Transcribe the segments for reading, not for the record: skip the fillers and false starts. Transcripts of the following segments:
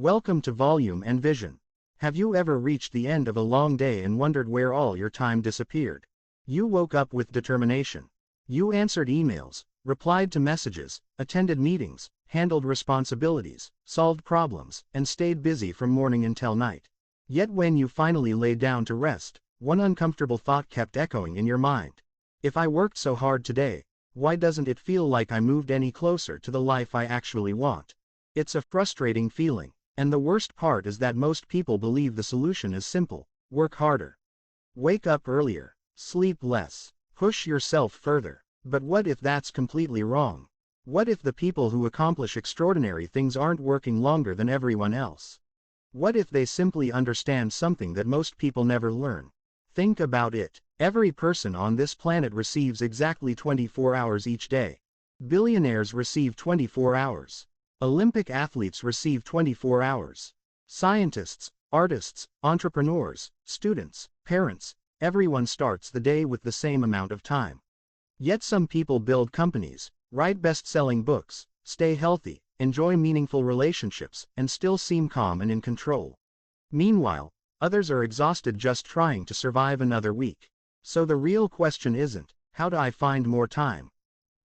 Welcome to Volume and Vision. Have you ever reached the end of a long day and wondered where all your time disappeared? You woke up with determination. You answered emails, replied to messages, attended meetings, handled responsibilities, solved problems, and stayed busy from morning until night. Yet when you finally lay down to rest, one uncomfortable thought kept echoing in your mind. If I worked so hard today, why doesn't it feel like I moved any closer to the life I actually want? It's a frustrating feeling. And the worst part is that most people believe the solution is simple: work harder. Wake up earlier, sleep less, push yourself further. But what if that's completely wrong? What if the people who accomplish extraordinary things aren't working longer than everyone else? What if they simply understand something that most people never learn? Think about it. Every person on this planet receives exactly 24 hours each day. Billionaires receive 24 hours. Olympic athletes receive 24 hours. Scientists, artists, entrepreneurs, students, parents, everyone starts the day with the same amount of time. Yet some people build companies, write best-selling books, stay healthy, enjoy meaningful relationships, and still seem calm and in control. Meanwhile, others are exhausted just trying to survive another week. So the real question isn't, how do I find more time?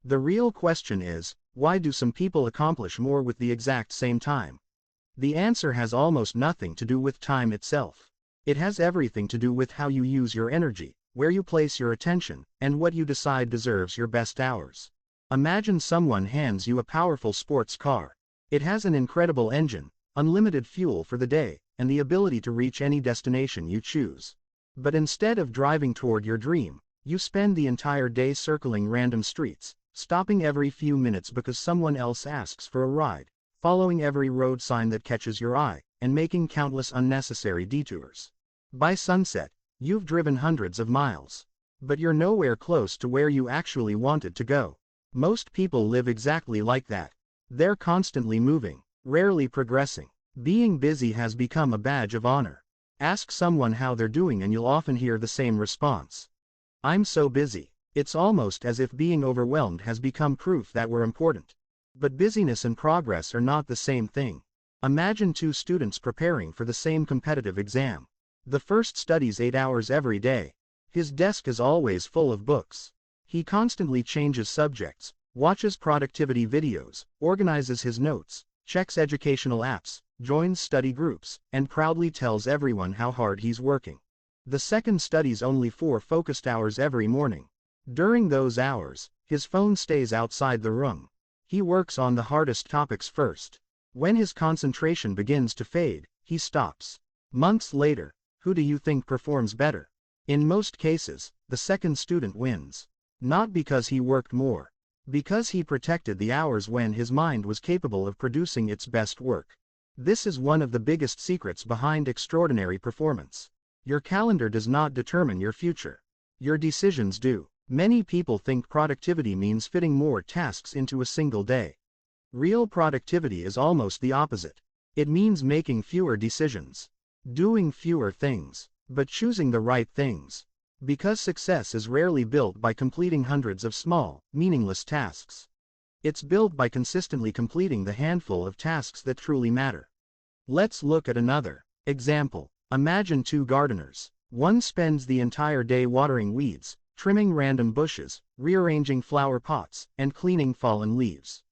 The real question is, why do some people accomplish more with the exact same time? The answer has almost nothing to do with time itself. It has everything to do with how you use your energy, where you place your attention, and what you decide deserves your best hours. Imagine someone hands you a powerful sports car. It has an incredible engine, unlimited fuel for the day, and the ability to reach any destination you choose. But instead of driving toward your dream, you spend the entire day circling random streets, stopping every few minutes because someone else asks for a ride, following every road sign that catches your eye, and making countless unnecessary detours. By sunset, you've driven hundreds of miles. But you're nowhere close to where you actually wanted to go. Most people live exactly like that. They're constantly moving, rarely progressing. Being busy has become a badge of honor. Ask someone how they're doing and you'll often hear the same response: "I'm so busy." It's almost as if being overwhelmed has become proof that we're important. But busyness and progress are not the same thing. Imagine two students preparing for the same competitive exam. The first studies 8 hours every day. His desk is always full of books. He constantly changes subjects, watches productivity videos, organizes his notes, checks educational apps, joins study groups, and proudly tells everyone how hard he's working. The second studies only 4 focused hours every morning. During those hours, his phone stays outside the room. He works on the hardest topics first. When his concentration begins to fade, he stops. Months later, who do you think performs better? In most cases, the second student wins. Not because he worked more. Because he protected the hours when his mind was capable of producing its best work. This is one of the biggest secrets behind extraordinary performance. Your calendar does not determine your future. Your decisions do. Many people think productivity means fitting more tasks into a single day. Real productivity is almost the opposite. It means making fewer decisions, doing fewer things, but choosing the right things. Because success is rarely built by completing hundreds of small, meaningless tasks. It's built by consistently completing the handful of tasks that truly matter. Let's look at another example. Imagine two gardeners. One spends the entire day watering weeds, trimming random bushes, rearranging flower pots, and cleaning fallen leaves.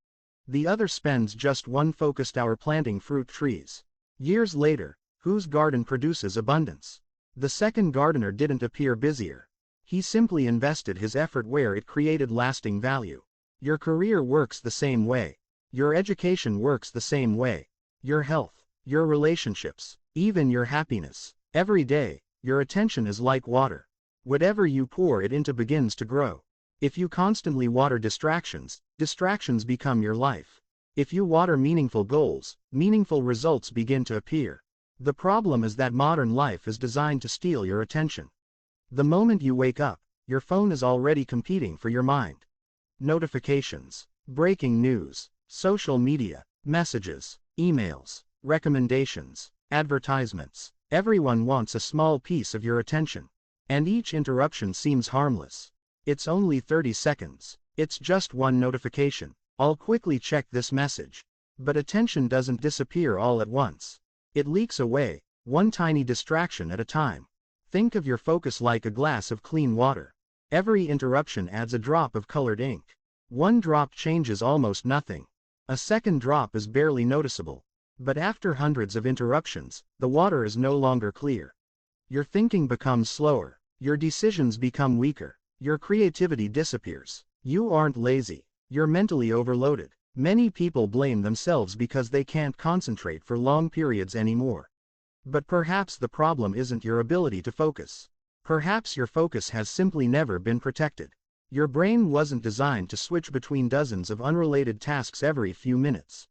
The other spends just one focused hour planting fruit trees. Years later, whose garden produces abundance? The second gardener didn't appear busier. He simply invested his effort where it created lasting value. Your career works the same way. Your education works the same way. Your health, your relationships, even your happiness. Every day, your attention is like water. Whatever you pour it into begins to grow. If you constantly water distractions, distractions become your life. If you water meaningful goals, meaningful results begin to appear. The problem is that modern life is designed to steal your attention. The moment you wake up, your phone is already competing for your mind. Notifications, breaking news, social media, messages, emails, recommendations, advertisements. Everyone wants a small piece of your attention. And each interruption seems harmless. It's only 30 seconds. It's just one notification. I'll quickly check this message. But attention doesn't disappear all at once. It leaks away, one tiny distraction at a time. Think of your focus like a glass of clean water. Every interruption adds a drop of colored ink. One drop changes almost nothing. A second drop is barely noticeable. But after hundreds of interruptions, the water is no longer clear. Your thinking becomes slower. Your decisions become weaker. Your creativity disappears. You aren't lazy. You're mentally overloaded. Many people blame themselves because they can't concentrate for long periods anymore. But perhaps the problem isn't your ability to focus. Perhaps your focus has simply never been protected. Your brain wasn't designed to switch between dozens of unrelated tasks every few minutes.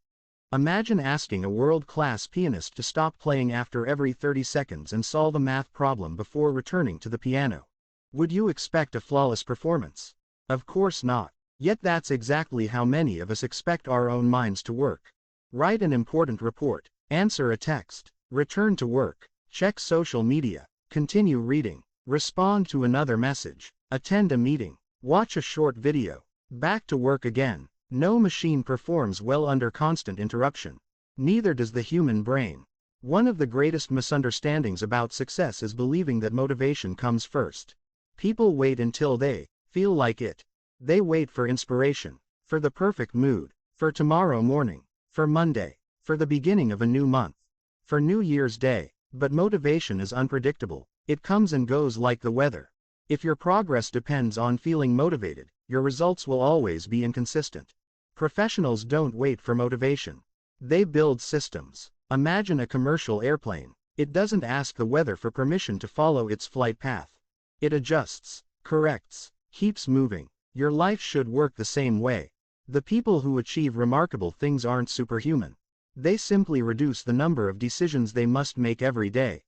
Imagine asking a world-class pianist to stop playing after every 30 seconds and solve a math problem before returning to the piano. Would you expect a flawless performance? Of course not. Yet that's exactly how many of us expect our own minds to work. Write an important report, answer a text, return to work, check social media, continue reading, respond to another message, attend a meeting, watch a short video, back to work again. No machine performs well under constant interruption. Neither does the human brain. One of the greatest misunderstandings about success is believing that motivation comes first. People wait until they feel like it. They wait for inspiration, for the perfect mood, for tomorrow morning, for Monday, for the beginning of a new month, for New Year's Day. But motivation is unpredictable. It comes and goes like the weather. If your progress depends on feeling motivated, your results will always be inconsistent. Professionals don't wait for motivation. They build systems. Imagine a commercial airplane. It doesn't ask the weather for permission to follow its flight path. It adjusts, corrects, keeps moving. Your life should work the same way. The people who achieve remarkable things aren't superhuman. They simply reduce the number of decisions they must make every day.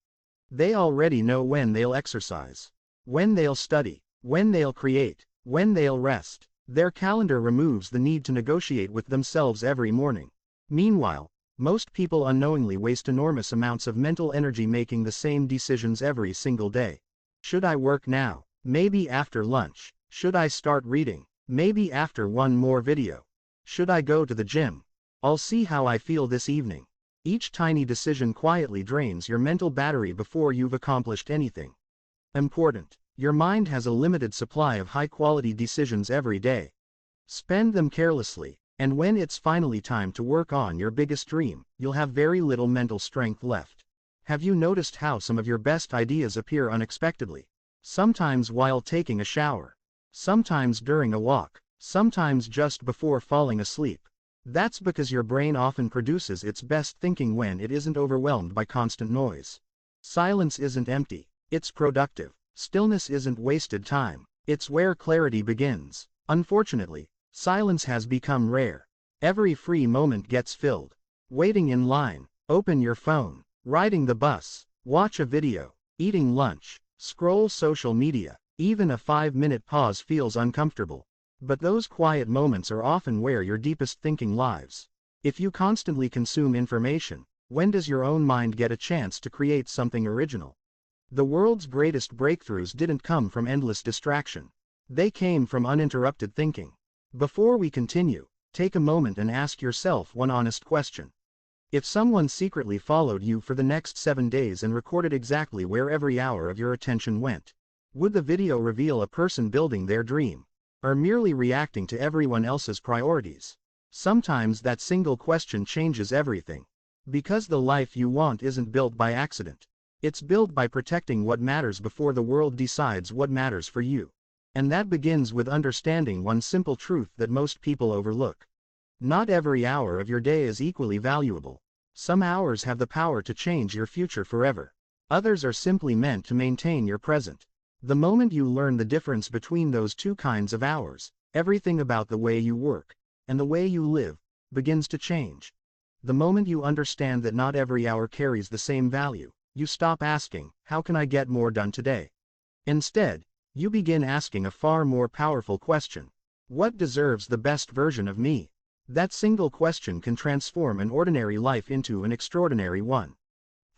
They already know when they'll exercise, when they'll study, when they'll create, when they'll rest. Their calendar removes the need to negotiate with themselves every morning. Meanwhile, most people unknowingly waste enormous amounts of mental energy making the same decisions every single day. Should I work now? Maybe after lunch. Should I start reading? Maybe after one more video. Should I go to the gym? I'll see how I feel this evening. Each tiny decision quietly drains your mental battery before you've accomplished anything important. Your mind has a limited supply of high-quality decisions every day. Spend them carelessly, and when it's finally time to work on your biggest dream, you'll have very little mental strength left. Have you noticed how some of your best ideas appear unexpectedly? Sometimes while taking a shower. Sometimes during a walk. Sometimes just before falling asleep. That's because your brain often produces its best thinking when it isn't overwhelmed by constant noise. Silence isn't empty. It's productive. Stillness isn't wasted time. It's where clarity begins. Unfortunately, silence has become rare. Every free moment gets filled. Waiting in line, open your phone, riding the bus, watch a video, eating lunch, scroll social media. Even a 5-minute pause feels uncomfortable. But those quiet moments are often where your deepest thinking lives. If you constantly consume information, when does your own mind get a chance to create something original? The world's greatest breakthroughs didn't come from endless distraction. They came from uninterrupted thinking. Before we continue, take a moment and ask yourself one honest question. If someone secretly followed you for the next 7 days and recorded exactly where every hour of your attention went, would the video reveal a person building their dream, or merely reacting to everyone else's priorities? Sometimes that single question changes everything. Because the life you want isn't built by accident. It's built by protecting what matters before the world decides what matters for you. And that begins with understanding one simple truth that most people overlook. Not every hour of your day is equally valuable. Some hours have the power to change your future forever. Others are simply meant to maintain your present. The moment you learn the difference between those two kinds of hours, everything about the way you work, and the way you live, begins to change. The moment you understand that not every hour carries the same value, you stop asking, how can I get more done today? Instead, you begin asking a far more powerful question. What deserves the best version of me? That single question can transform an ordinary life into an extraordinary one.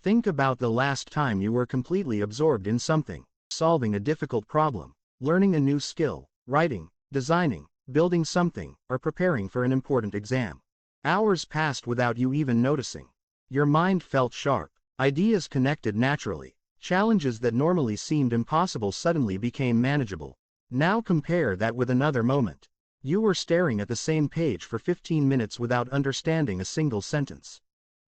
Think about the last time you were completely absorbed in something, solving a difficult problem, learning a new skill, writing, designing, building something, or preparing for an important exam. Hours passed without you even noticing. Your mind felt sharp. Ideas connected naturally. Challenges that normally seemed impossible suddenly became manageable. Now compare that with another moment. You were staring at the same page for 15 minutes without understanding a single sentence.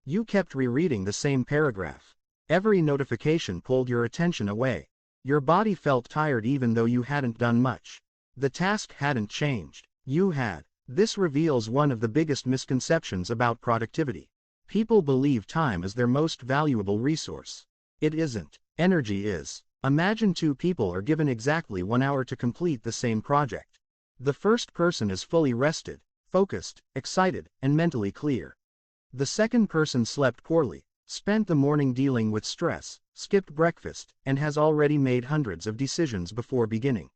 You kept rereading the same paragraph. Every notification pulled your attention away. Your body felt tired even though you hadn't done much. The task hadn't changed. You had. This reveals one of the biggest misconceptions about productivity. People believe time is their most valuable resource. It isn't. Energy is. Imagine two people are given exactly 1 hour to complete the same project. The first person is fully rested, focused, excited, and mentally clear. The second person slept poorly, spent the morning dealing with stress, skipped breakfast, and has already made hundreds of decisions before beginning.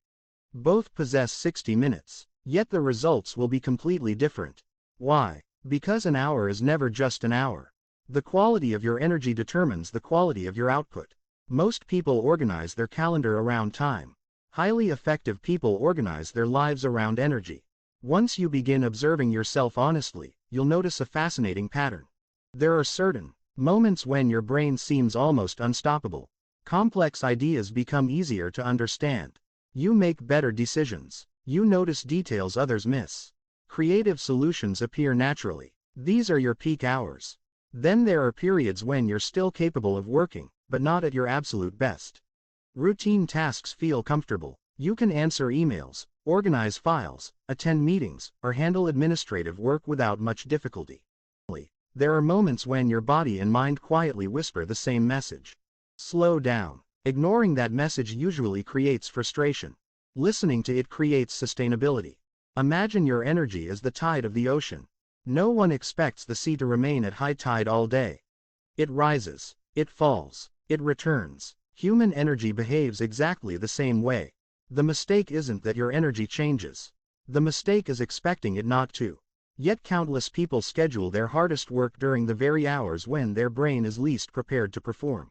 Both possess 60 minutes, yet the results will be completely different. Why? Because an hour is never just an hour. The quality of your energy determines the quality of your output. Most people organize their calendar around time. Highly effective people organize their lives around energy. Once you begin observing yourself honestly, you'll notice a fascinating pattern. There are certain moments when your brain seems almost unstoppable. Complex ideas become easier to understand. You make better decisions. You notice details others miss. Creative solutions appear naturally. These are your peak hours. Then there are periods when you're still capable of working, but not at your absolute best. Routine tasks feel comfortable. You can answer emails, organize files, attend meetings, or handle administrative work without much difficulty. There are moments when your body and mind quietly whisper the same message. Slow down. Ignoring that message usually creates frustration. Listening to it creates sustainability. Imagine your energy as the tide of the ocean. No one expects the sea to remain at high tide all day. It rises, it falls, it returns. Human energy behaves exactly the same way. The mistake isn't that your energy changes. The mistake is expecting it not to. Yet countless people schedule their hardest work during the very hours when their brain is least prepared to perform.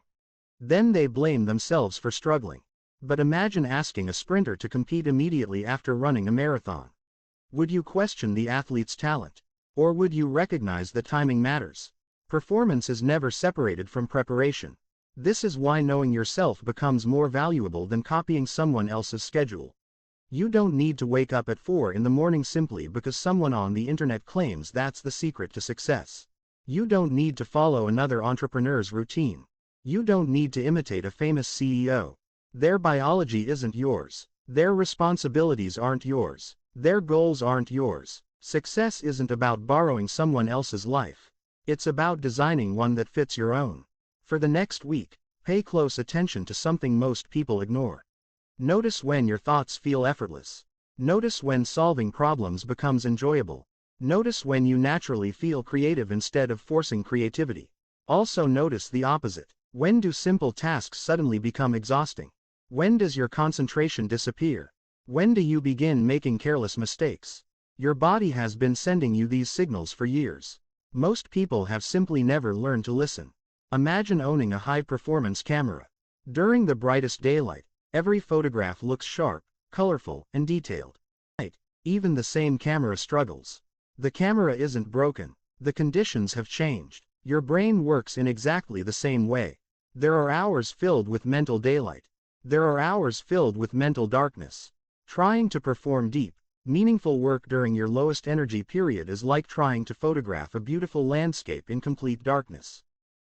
Then they blame themselves for struggling. But imagine asking a sprinter to compete immediately after running a marathon. Would you question the athlete's talent? Or would you recognize that timing matters? Performance is never separated from preparation. This is why knowing yourself becomes more valuable than copying someone else's schedule. You don't need to wake up at 4 in the morning simply because someone on the internet claims that's the secret to success. You don't need to follow another entrepreneur's routine. You don't need to imitate a famous CEO. Their biology isn't yours. Their responsibilities aren't yours. Their goals aren't yours. Success isn't about borrowing someone else's life. It's about designing one that fits your own. For the next week, pay close attention to something most people ignore. Notice when your thoughts feel effortless. Notice when solving problems becomes enjoyable. Notice when you naturally feel creative instead of forcing creativity. Also notice the opposite. When do simple tasks suddenly become exhausting? When does your concentration disappear? When do you begin making careless mistakes? Your body has been sending you these signals for years. Most people have simply never learned to listen. Imagine owning a high-performance camera. During the brightest daylight, every photograph looks sharp, colorful, and detailed. Even the same camera struggles. The camera isn't broken. The conditions have changed. Your brain works in exactly the same way. There are hours filled with mental daylight. There are hours filled with mental darkness. Trying to perform deep, meaningful work during your lowest energy period is like trying to photograph a beautiful landscape in complete darkness.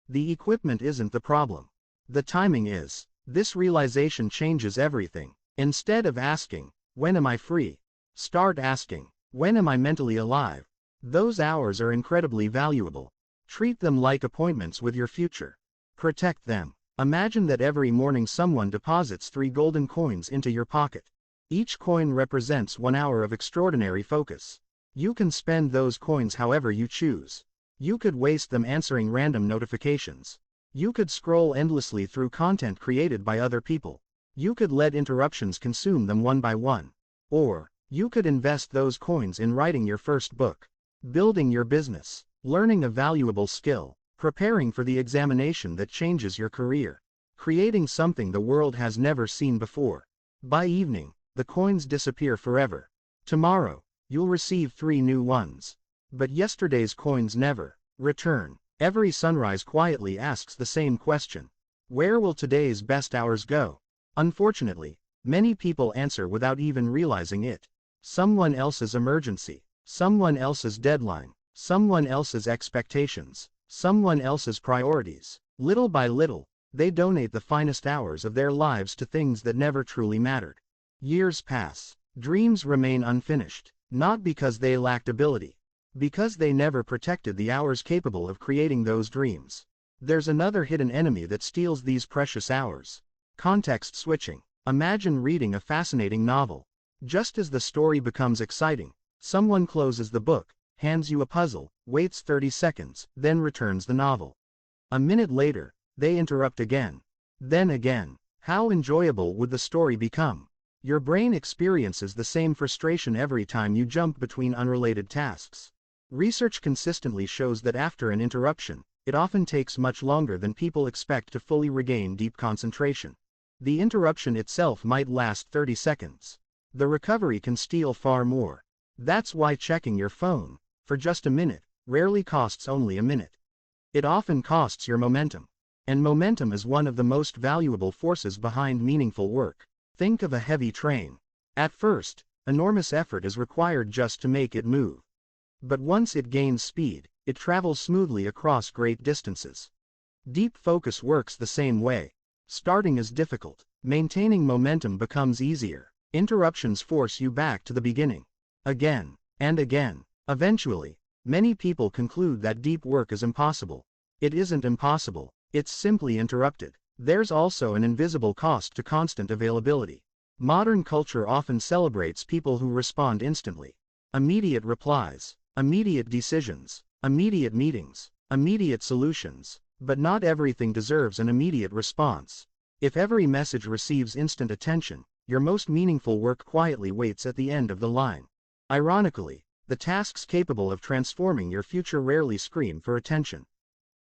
The equipment isn't the problem. The timing is. This realization changes everything. Instead of asking, "When am I free?" start asking, "When am I mentally alive?" Those hours are incredibly valuable. Treat them like appointments with your future. Protect them. Imagine that every morning someone deposits 3 golden coins into your pocket. Each coin represents 1 hour of extraordinary focus. You can spend those coins however you choose. You could waste them answering random notifications. You could scroll endlessly through content created by other people. You could let interruptions consume them one by one. Or, you could invest those coins in writing your first book, building your business, learning a valuable skill, preparing for the examination that changes your career, creating something the world has never seen before. By evening, the coins disappear forever. Tomorrow, you'll receive 3 new ones. But yesterday's coins never return. Every sunrise quietly asks the same question. Where will today's best hours go? Unfortunately, many people answer without even realizing it. Someone else's emergency, someone else's deadline, someone else's expectations, someone else's priorities. Little by little, they donate the finest hours of their lives to things that never truly mattered. Years pass. Dreams remain unfinished, not because they lacked ability, because they never protected the hours capable of creating those dreams. There's another hidden enemy that steals these precious hours. Context switching. Imagine reading a fascinating novel. Just as the story becomes exciting, someone closes the book, hands you a puzzle, waits 30 seconds, then returns the novel. A minute later, they interrupt again. Then again. How enjoyable would the story become? Your brain experiences the same frustration every time you jump between unrelated tasks. Research consistently shows that after an interruption, it often takes much longer than people expect to fully regain deep concentration. The interruption itself might last 30 seconds. The recovery can steal far more. That's why checking your phone, for just a minute, rarely costs only a minute. It often costs your momentum. And momentum is one of the most valuable forces behind meaningful work. Think of a heavy train. At first, enormous effort is required just to make it move. But once it gains speed, it travels smoothly across great distances. Deep focus works the same way. Starting is difficult. Maintaining momentum becomes easier. Interruptions force you back to the beginning. Again and again. Eventually, many people conclude that deep work is impossible. It isn't impossible, it's simply interrupted. There's also an invisible cost to constant availability. Modern culture often celebrates people who respond instantly. Immediate replies, immediate decisions, immediate meetings, immediate solutions. But not everything deserves an immediate response. If every message receives instant attention, your most meaningful work quietly waits at the end of the line. Ironically, the tasks capable of transforming your future rarely scream for attention.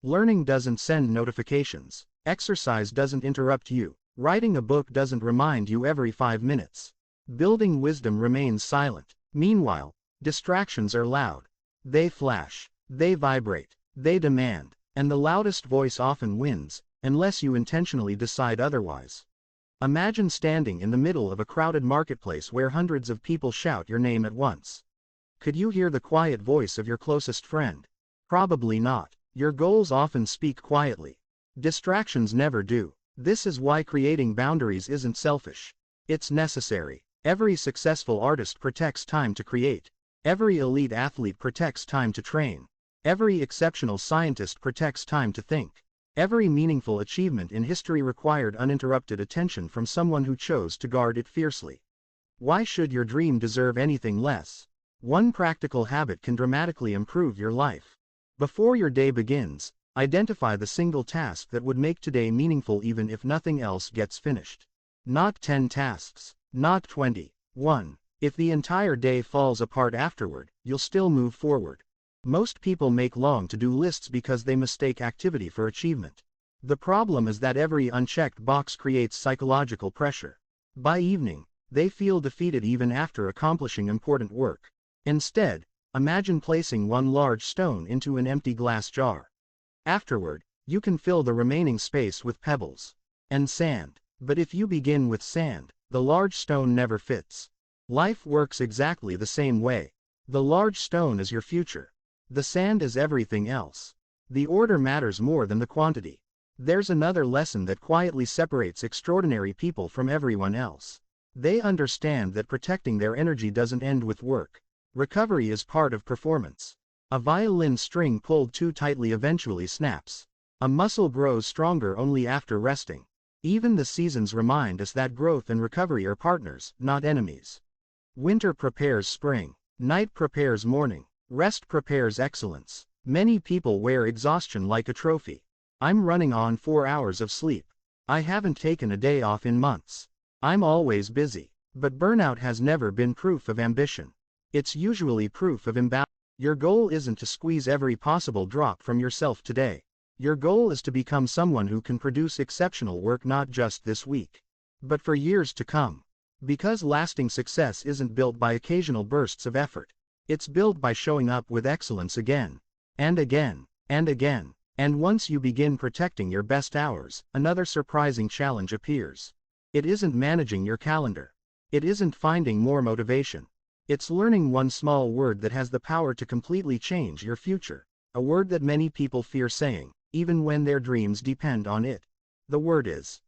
Learning doesn't send notifications. Exercise doesn't interrupt you. Writing a book doesn't remind you every 5 minutes. Building wisdom remains silent. Meanwhile, distractions are loud. They flash. They vibrate. They demand. And the loudest voice often wins, unless you intentionally decide otherwise. Imagine standing in the middle of a crowded marketplace where hundreds of people shout your name at once. Could you hear the quiet voice of your closest friend? Probably not. Your goals often speak quietly. Distractions never do. This is why creating boundaries isn't selfish. It's necessary. Every successful artist protects time to create. Every elite athlete protects time to train. Every exceptional scientist protects time to think. Every meaningful achievement in history required uninterrupted attention from someone who chose to guard it fiercely. Why should your dream deserve anything less? One practical habit can dramatically improve your life. Before your day begins, identify the single task that would make today meaningful even if nothing else gets finished. Not 10 tasks. Not 20. 1. If the entire day falls apart afterward, you'll still move forward. Most people make long to-do lists because they mistake activity for achievement. The problem is that every unchecked box creates psychological pressure. By evening, they feel defeated even after accomplishing important work. Instead, imagine placing one large stone into an empty glass jar. Afterward, you can fill the remaining space with pebbles and sand. But if you begin with sand, the large stone never fits. Life works exactly the same way. The large stone is your future. The sand is everything else. The order matters more than the quantity. There's another lesson that quietly separates extraordinary people from everyone else. They understand that protecting their energy doesn't end with work. Recovery is part of performance. A violin string pulled too tightly eventually snaps. A muscle grows stronger only after resting. Even the seasons remind us that growth and recovery are partners, not enemies. Winter prepares spring. Night prepares morning. Rest prepares excellence. Many people wear exhaustion like a trophy. I'm running on 4 hours of sleep. I haven't taken a day off in months. I'm always busy. But burnout has never been proof of ambition. It's usually proof of imbalance. Your goal isn't to squeeze every possible drop from yourself today. Your goal is to become someone who can produce exceptional work not just this week, but for years to come. Because lasting success isn't built by occasional bursts of effort. It's built by showing up with excellence again, and again, and again. And once you begin protecting your best hours, another surprising challenge appears. It isn't managing your calendar. It isn't finding more motivation. It's learning one small word that has the power to completely change your future. A word that many people fear saying, even when their dreams depend on it. The word is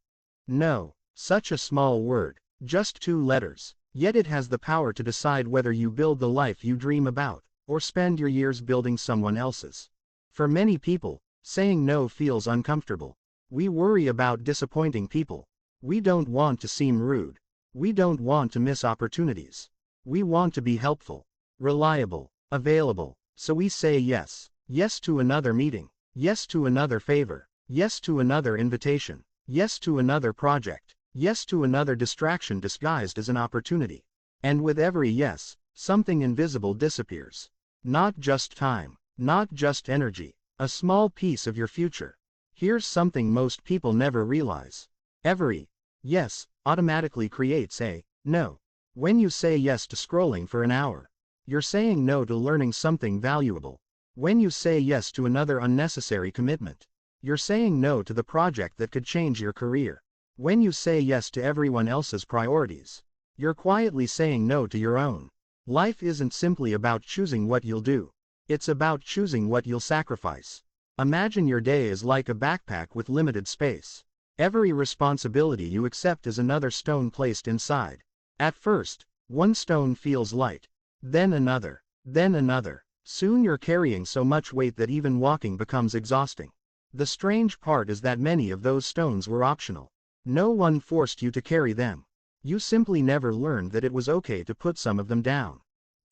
no. Such a small word, just 2 letters. Yet it has the power to decide whether you build the life you dream about, or spend your years building someone else's. For many people, saying no feels uncomfortable. We worry about disappointing people. We don't want to seem rude. We don't want to miss opportunities. We want to be helpful, reliable, available. So we say yes. Yes to another meeting. Yes to another favor. Yes to another invitation. Yes to another project. Yes to another distraction disguised as an opportunity. And with every yes, something invisible disappears. Not just time. Not just energy. A small piece of your future. Here's something most people never realize. Every yes automatically creates a no. When you say yes to scrolling for an hour, you're saying no to learning something valuable. When you say yes to another unnecessary commitment, you're saying no to the project that could change your career. When you say yes to everyone else's priorities, you're quietly saying no to your own. Life isn't simply about choosing what you'll do. It's about choosing what you'll sacrifice. Imagine your day is like a backpack with limited space. Every responsibility you accept is another stone placed inside. At first, one stone feels light. Then another. Then another. Soon you're carrying so much weight that even walking becomes exhausting. The strange part is that many of those stones were optional. No one forced you to carry them. You simply never learned that it was okay to put some of them down.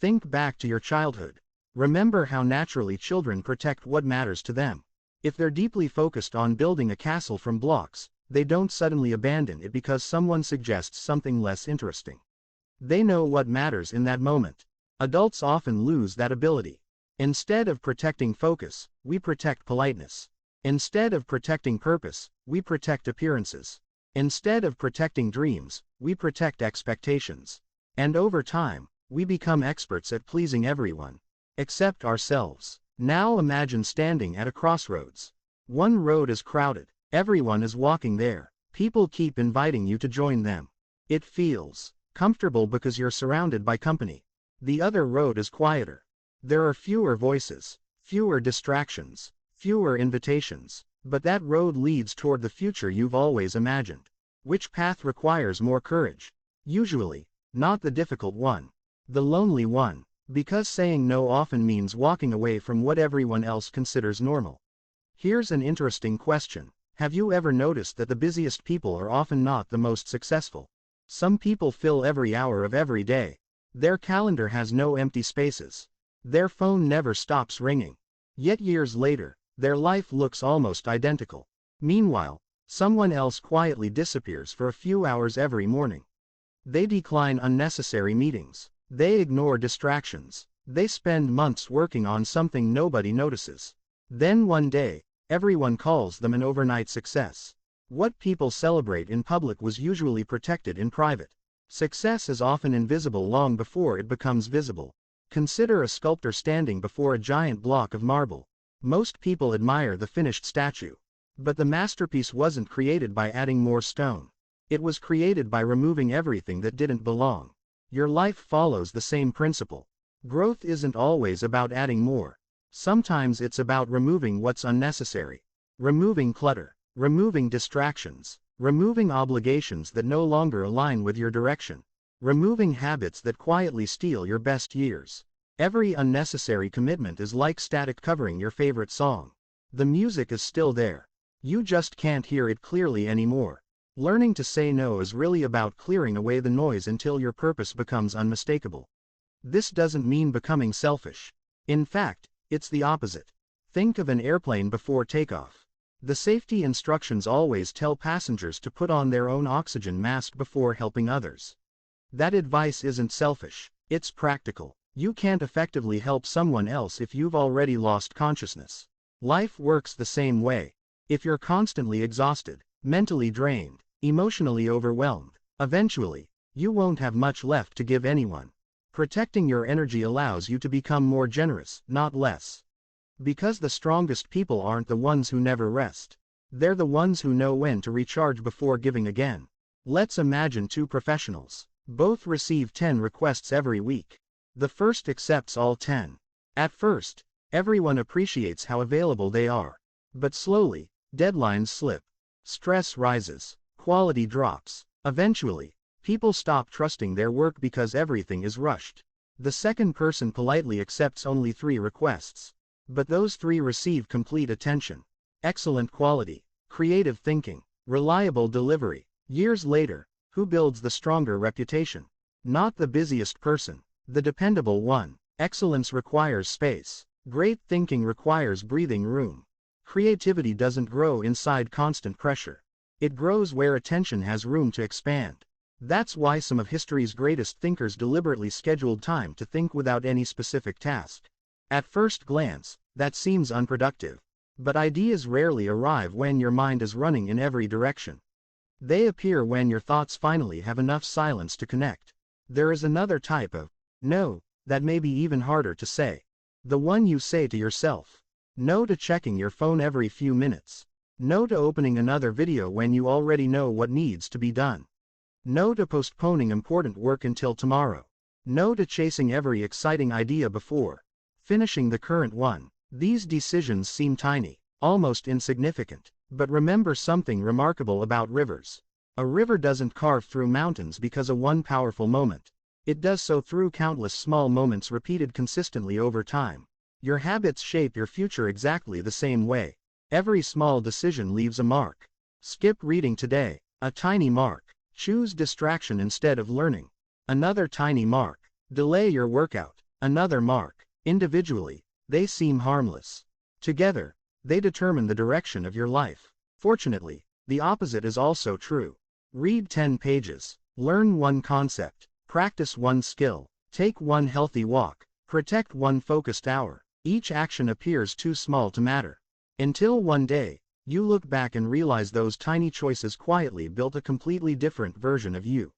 Think back to your childhood. Remember how naturally children protect what matters to them. If they're deeply focused on building a castle from blocks, they don't suddenly abandon it because someone suggests something less interesting. They know what matters in that moment. Adults often lose that ability. Instead of protecting focus, we protect politeness. Instead of protecting purpose, we protect appearances. Instead of protecting dreams, we protect expectations. And over time, we become experts at pleasing everyone except ourselves. Now imagine standing at a crossroads. One road is crowded. Everyone is walking there. People keep inviting you to join them. It feels comfortable because you're surrounded by company. The other road is quieter. There are fewer voices, fewer distractions, fewer invitations. But that road leads toward the future you've always imagined. Which path requires more courage? Usually, not the difficult one. The lonely one. Because saying no often means walking away from what everyone else considers normal. Here's an interesting question. Have you ever noticed that the busiest people are often not the most successful? Some people fill every hour of every day. Their calendar has no empty spaces. Their phone never stops ringing. Yet years later, their life looks almost identical. Meanwhile, someone else quietly disappears for a few hours every morning. They decline unnecessary meetings. They ignore distractions. They spend months working on something nobody notices. Then one day, everyone calls them an overnight success. What people celebrate in public was usually protected in private. Success is often invisible long before it becomes visible. Consider a sculptor standing before a giant block of marble. Most people admire the finished statue. But the masterpiece wasn't created by adding more stone. It was created by removing everything that didn't belong. Your life follows the same principle. Growth isn't always about adding more. Sometimes it's about removing what's unnecessary. Removing clutter. Removing distractions. Removing obligations that no longer align with your direction. Removing habits that quietly steal your best years. Every unnecessary commitment is like static covering your favorite song. The music is still there. You just can't hear it clearly anymore. Learning to say no is really about clearing away the noise until your purpose becomes unmistakable. This doesn't mean becoming selfish. In fact, it's the opposite. Think of an airplane before takeoff. The safety instructions always tell passengers to put on their own oxygen mask before helping others. That advice isn't selfish, it's practical. You can't effectively help someone else if you've already lost consciousness. Life works the same way. If you're constantly exhausted, mentally drained, emotionally overwhelmed, eventually, you won't have much left to give anyone. Protecting your energy allows you to become more generous, not less. Because the strongest people aren't the ones who never rest. They're the ones who know when to recharge before giving again. Let's imagine two professionals. Both receive 10 requests every week. The first accepts all 10. At first, everyone appreciates how available they are. But slowly, deadlines slip. Stress rises. Quality drops. Eventually, people stop trusting their work because everything is rushed. The second person politely accepts only 3 requests. But those 3 receive complete attention. Excellent quality. Creative thinking. Reliable delivery. Years later, who builds the stronger reputation? Not the busiest person. The dependable one. Excellence requires space. Great thinking requires breathing room. Creativity doesn't grow inside constant pressure. It grows where attention has room to expand. That's why some of history's greatest thinkers deliberately scheduled time to think without any specific task. At first glance, that seems unproductive. But ideas rarely arrive when your mind is running in every direction. They appear when your thoughts finally have enough silence to connect. There is another type of no that may be even harder to say. The one you say to yourself. No to checking your phone every few minutes. No to opening another video when you already know what needs to be done. No to postponing important work until tomorrow. No to chasing every exciting idea before finishing the current one. These decisions seem tiny, almost insignificant. But remember something remarkable about rivers. A river doesn't carve through mountains because of one powerful moment. It does so through countless small moments repeated consistently over time. Your habits shape your future exactly the same way. Every small decision leaves a mark. Skip reading today. A tiny mark. Choose distraction instead of learning. Another tiny mark. Delay your workout. Another mark. Individually, they seem harmless. Together, they determine the direction of your life. Fortunately, the opposite is also true. Read 10 pages. Learn one concept. Practice one skill. Take one healthy walk. Protect one focused hour. Each action appears too small to matter. Until one day, you look back and realize those tiny choices quietly built a completely different version of you.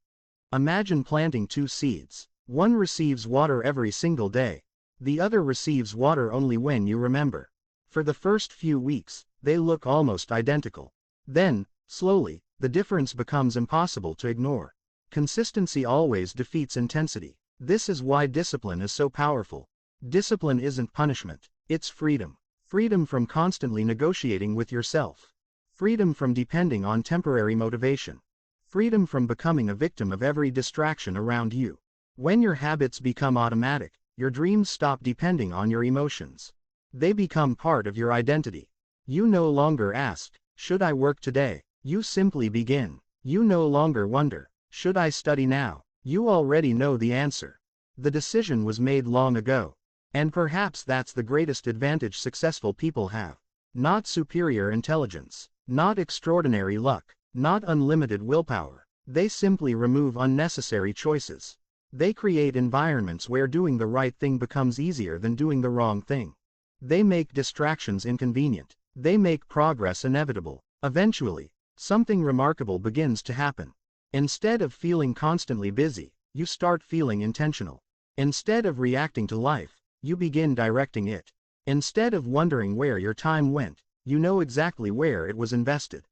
Imagine planting 2 seeds. One receives water every single day. The other receives water only when you remember. For the first few weeks, they look almost identical. Then, slowly, the difference becomes impossible to ignore. Consistency always defeats intensity. This is why discipline is so powerful. Discipline isn't punishment, it's freedom. Freedom from constantly negotiating with yourself. Freedom from depending on temporary motivation. Freedom from becoming a victim of every distraction around you. When your habits become automatic, your dreams stop depending on your emotions. They become part of your identity. You no longer ask, should I work today? You simply begin. You no longer wonder, should I study now? You already know the answer. The decision was made long ago. And perhaps that's the greatest advantage successful people have. Not superior intelligence. Not extraordinary luck. Not unlimited willpower. They simply remove unnecessary choices. They create environments where doing the right thing becomes easier than doing the wrong thing. They make distractions inconvenient. They make progress inevitable. Eventually, something remarkable begins to happen. Instead of feeling constantly busy, you start feeling intentional. Instead of reacting to life, you begin directing it. Instead of wondering where your time went, you know exactly where it was invested.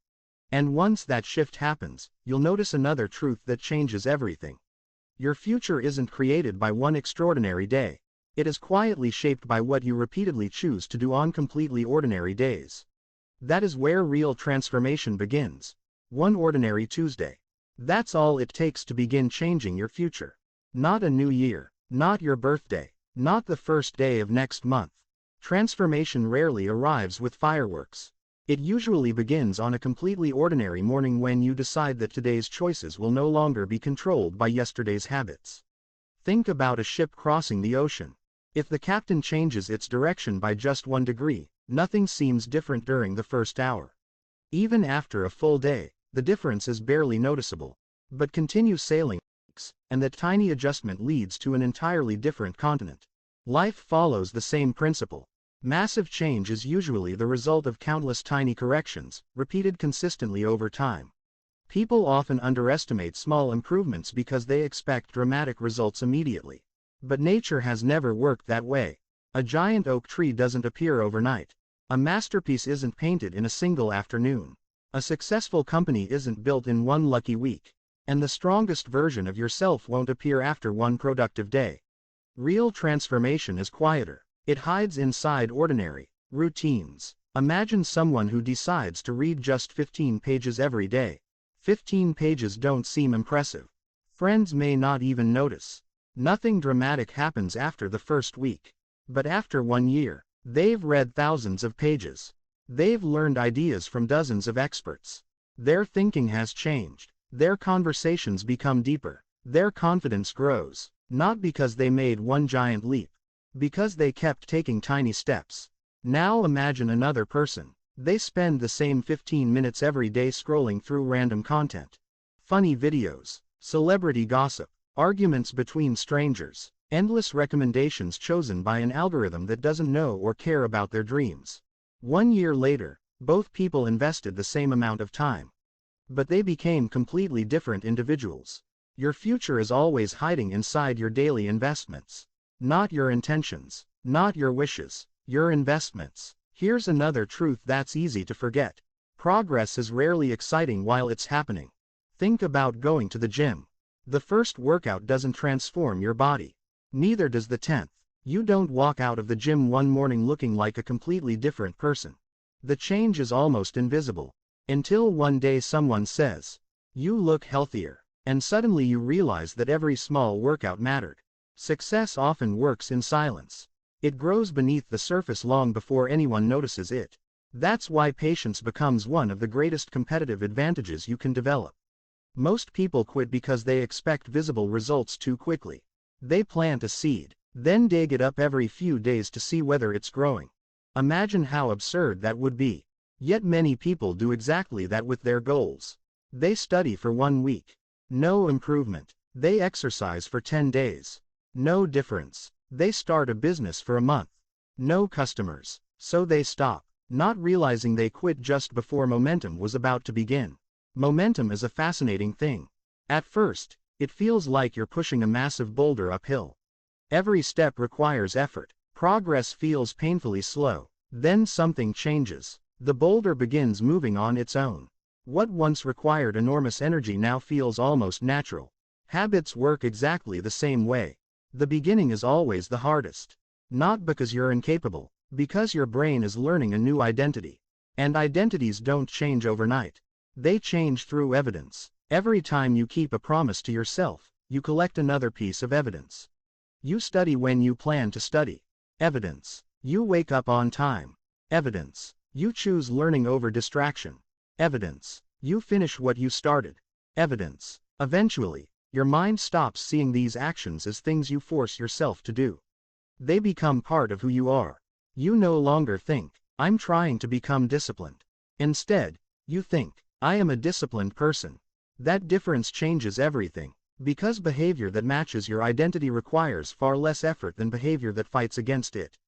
And once that shift happens, you'll notice another truth that changes everything. Your future isn't created by one extraordinary day. It is quietly shaped by what you repeatedly choose to do on completely ordinary days. That is where real transformation begins. One ordinary Tuesday. That's all it takes to begin changing your future. Not a new year. Not your birthday. Not the first day of next month. Transformation rarely arrives with fireworks. It usually begins on a completely ordinary morning when you decide that today's choices will no longer be controlled by yesterday's habits. Think about a ship crossing the ocean. If the captain changes its direction by just 1 degree, nothing seems different during the first hour. Even after a full day, the difference is barely noticeable. But continue sailing, and that tiny adjustment leads to an entirely different continent. Life follows the same principle. Massive change is usually the result of countless tiny corrections, repeated consistently over time. People often underestimate small improvements because they expect dramatic results immediately. But nature has never worked that way. A giant oak tree doesn't appear overnight. A masterpiece isn't painted in a single afternoon. A successful company isn't built in one lucky week. And the strongest version of yourself won't appear after one productive day. Real transformation is quieter. It hides inside ordinary routines. Imagine someone who decides to read just 15 pages every day. 15 pages don't seem impressive. Friends may not even notice. Nothing dramatic happens after the first week. But after 1 year, they've read thousands of pages. They've learned ideas from dozens of experts. Their thinking has changed. Their conversations become deeper. Their confidence grows. Not because they made one giant leap. Because they kept taking tiny steps. Now imagine another person. They spend the same 15 minutes every day scrolling through random content. Funny videos, celebrity gossip, arguments between strangers, endless recommendations chosen by an algorithm that doesn't know or care about their dreams. 1 year later, both people invested the same amount of time. But they became completely different individuals. Your future is always hiding inside your daily investments. Not your intentions, not your wishes, your investments. Here's another truth that's easy to forget. Progress is rarely exciting while it's happening. Think about going to the gym. The first workout doesn't transform your body. Neither does the 10th. You don't walk out of the gym one morning looking like a completely different person. The change is almost invisible. Until one day someone says, "You look healthier," and suddenly you realize that every small workout mattered. Success often works in silence. It grows beneath the surface long before anyone notices it. That's why patience becomes one of the greatest competitive advantages you can develop. Most people quit because they expect visible results too quickly. They plant a seed, then dig it up every few days to see whether it's growing. Imagine how absurd that would be. Yet many people do exactly that with their goals. They study for 1 week. No improvement. They exercise for 10 days. No difference. They start a business for a month. No customers. So they stop, not realizing they quit just before momentum was about to begin. Momentum is a fascinating thing. At first, it feels like you're pushing a massive boulder uphill. Every step requires effort. Progress feels painfully slow. Then something changes. The boulder begins moving on its own. What once required enormous energy now feels almost natural. Habits work exactly the same way. The beginning is always the hardest. Not because you're incapable, because your brain is learning a new identity. And identities don't change overnight. They change through evidence. Every time you keep a promise to yourself, you collect another piece of evidence. You study when you plan to study. Evidence. You wake up on time. Evidence. You choose learning over distraction. Evidence. You finish what you started. Evidence. Eventually, your mind stops seeing these actions as things you force yourself to do. They become part of who you are. You no longer think, "I'm trying to become disciplined." Instead, you think, "I am a disciplined person." That difference changes everything, because behavior that matches your identity requires far less effort than behavior that fights against it.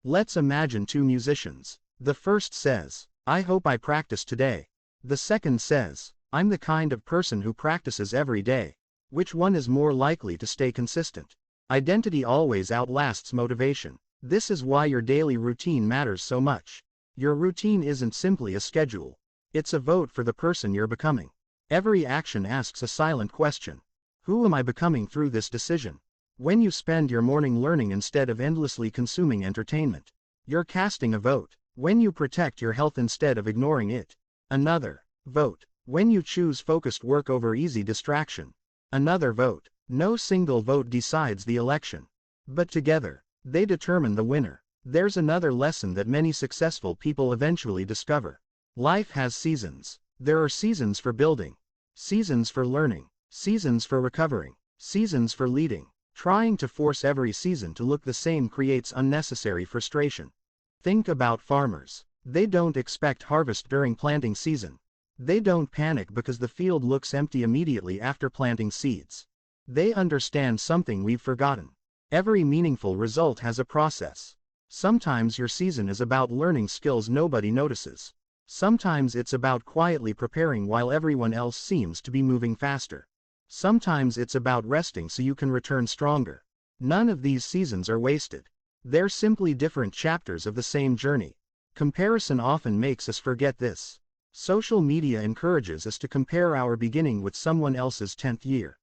Let's imagine 2 musicians. The first says, "I hope I practice today." The second says, "I'm the kind of person who practices every day." Which one is more likely to stay consistent? Identity always outlasts motivation. This is why your daily routine matters so much. Your routine isn't simply a schedule. It's a vote for the person you're becoming. Every action asks a silent question. Who am I becoming through this decision? When you spend your morning learning instead of endlessly consuming entertainment, you're casting a vote. When you protect your health instead of ignoring it, another vote. When you choose focused work over easy distraction, another vote. No single vote decides the election, but together, they determine the winner. There's another lesson that many successful people eventually discover. Life has seasons. There are seasons for building, seasons for learning, seasons for recovering, seasons for leading. Trying to force every season to look the same creates unnecessary frustration. Think about farmers. They don't expect harvest during planting season. They don't panic because the field looks empty immediately after planting seeds. They understand something we've forgotten. Every meaningful result has a process. Sometimes your season is about learning skills nobody notices. Sometimes it's about quietly preparing while everyone else seems to be moving faster. Sometimes it's about resting so you can return stronger. None of these seasons are wasted. They're simply different chapters of the same journey. Comparison often makes us forget this. Social media encourages us to compare our beginning with someone else's 10th year.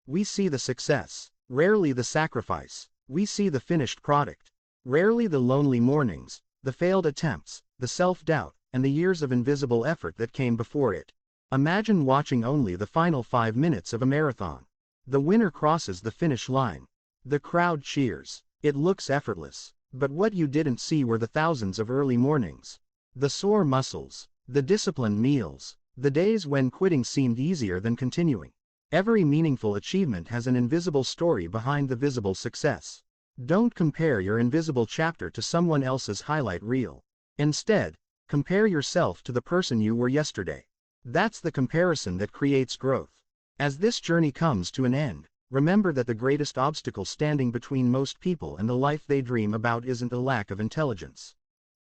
We see the success, rarely the sacrifice. We see the finished product, rarely the lonely mornings, the failed attempts, the self-doubt, and the years of invisible effort that came before it. Imagine watching only the final 5 minutes of a marathon. The winner crosses the finish line. The crowd cheers. It looks effortless. But what you didn't see were the thousands of early mornings. The sore muscles. The disciplined meals. The days when quitting seemed easier than continuing. Every meaningful achievement has an invisible story behind the visible success. Don't compare your invisible chapter to someone else's highlight reel. Instead, compare yourself to the person you were yesterday. That's the comparison that creates growth. As this journey comes to an end, remember that the greatest obstacle standing between most people and the life they dream about isn't a lack of intelligence.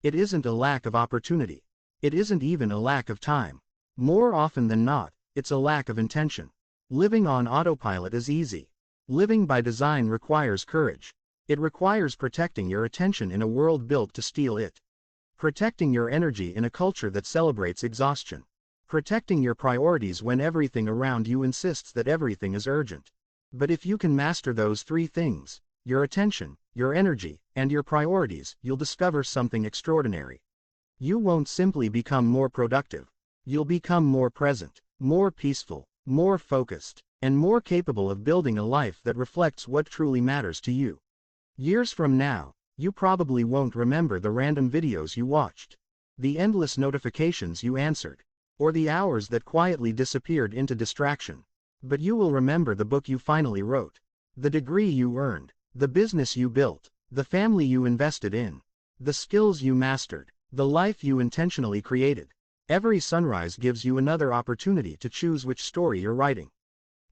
It isn't a lack of opportunity. It isn't even a lack of time. More often than not, it's a lack of intention. Living on autopilot is easy. Living by design requires courage. It requires protecting your attention in a world built to steal it. Protecting your energy in a culture that celebrates exhaustion. Protecting your priorities when everything around you insists that everything is urgent. But if you can master those 3 things, your attention, your energy, and your priorities, you'll discover something extraordinary. You won't simply become more productive. You'll become more present, more peaceful, more focused, and more capable of building a life that reflects what truly matters to you. Years from now, you probably won't remember the random videos you watched, the endless notifications you answered, or the hours that quietly disappeared into distraction. But you will remember the book you finally wrote, the degree you earned, the business you built, the family you invested in, the skills you mastered, the life you intentionally created. Every sunrise gives you another opportunity to choose which story you're writing.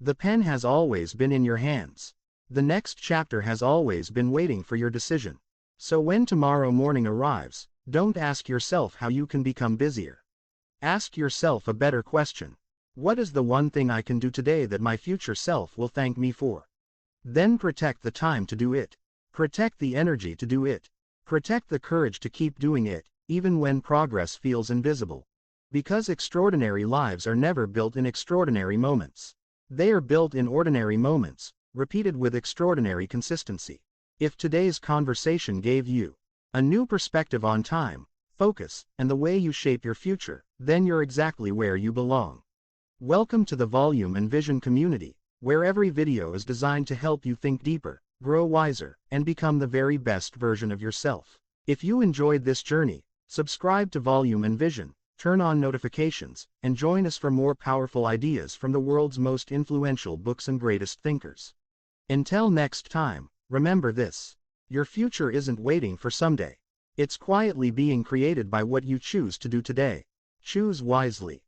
The pen has always been in your hands. The next chapter has always been waiting for your decision. So when tomorrow morning arrives, don't ask yourself how you can become busier. Ask yourself a better question. What is the one thing I can do today that my future self will thank me for? Then protect the time to do it. Protect the energy to do it. Protect the courage to keep doing it, even when progress feels invisible. Because extraordinary lives are never built in extraordinary moments. They are built in ordinary moments, repeated with extraordinary consistency. If today's conversation gave you a new perspective on time, focus, and the way you shape your future, then you're exactly where you belong. Welcome to the Volume and Vision community, where every video is designed to help you think deeper, grow wiser, and become the very best version of yourself. If you enjoyed this journey, subscribe to Volume and Vision, turn on notifications, and join us for more powerful ideas from the world's most influential books and greatest thinkers. Until next time, remember this: your future isn't waiting for someday. It's quietly being created by what you choose to do today. Choose wisely.